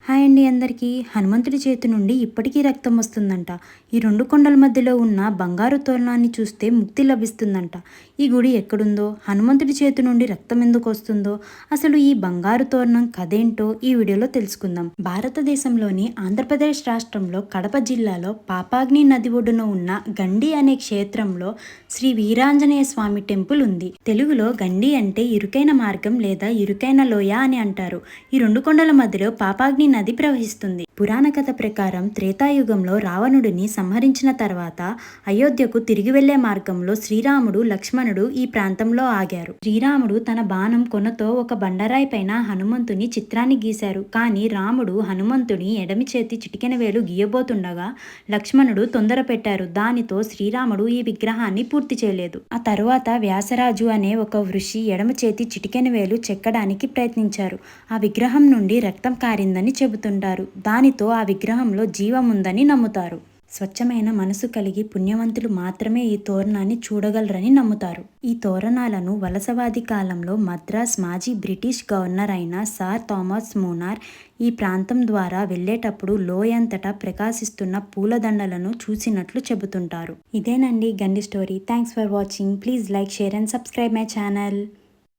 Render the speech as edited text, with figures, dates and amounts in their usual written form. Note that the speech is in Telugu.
హాయ్ అండి అందరికీ. హనుమంతుడి చేతి నుండి ఇప్పటికీ రక్తం వస్తుందంట. ఈ రెండు కొండల మధ్యలో ఉన్న బంగారు తోరణాన్ని చూస్తే ముక్తి లభిస్తుందంట. ఈ గుడి ఎక్కడుందో, హనుమంతుడి చేతి నుండి రక్తం ఎందుకు వస్తుందో, అసలు ఈ బంగారు తోరణం కథేంటో ఈ వీడియోలో తెలుసుకుందాం. భారతదేశంలోని ఆంధ్రప్రదేశ్ రాష్ట్రంలో కడప జిల్లాలో పాపాగ్ని నది ఒడ్డున ఉన్న గండి అనే క్షేత్రంలో శ్రీ వీరాంజనేయ స్వామి టెంపుల్ ఉంది. తెలుగులో గండి అంటే ఇరుకైన మార్గం లేదా ఇరుకైన లోయ అని అంటారు. ఈ రెండు కొండల మధ్యలో పాపాగ్ని నది ప్రవహిస్తుంది. పురాణ కథ ప్రకారం త్రేతాయుగంలో రావణుడిని సంహరించిన తర్వాత అయోధ్యకు తిరిగి వెళ్లే మార్గంలో శ్రీరాముడు, లక్ష్మణుడు ఈ ప్రాంతంలో ఆగారు. శ్రీరాముడు తన బాణం కొనతో ఒక బండరాయి పైన హనుమంతుని చిత్రాన్ని గీశారు. కానీ రాముడు హనుమంతుని ఎడమి చేతి చిటికెన వేలు గీయబోతుండగా లక్ష్మణుడు తొందర పెట్టారు. దానితో శ్రీరాముడు ఈ విగ్రహాన్ని పూర్తి చేయలేదు. ఆ తరువాత వ్యాసరాజు అనే ఒక ఋషి ఎడమ చేతి చిటికెన వేలు చెక్కడానికి ప్రయత్నించారు. ఆ విగ్రహం నుండి రక్తం కారిందని చెబుతుంటారు. దానితో ఆ విగ్రహంలో జీవం ఉందని నమ్ముతారు. స్వచ్ఛమైన మనసు కలిగి పుణ్యవంతులు మాత్రమే ఈ తోరణాన్ని చూడగలరని నమ్ముతారు. ఈ తోరణాలను వలసవాది కాలంలో మద్రాస్ మాజీ బ్రిటిష్ గవర్నర్ అయిన సర్ థామస్ మూనార్ ఈ ప్రాంతం ద్వారా వెళ్ళేటప్పుడు లోయంతటా ప్రకాశిస్తున్న పూలదండలను చూసినట్లు చెబుతుంటారు. ఇదేనండి గండి story. Thanks for watching. Please like, share and subscribe my channel.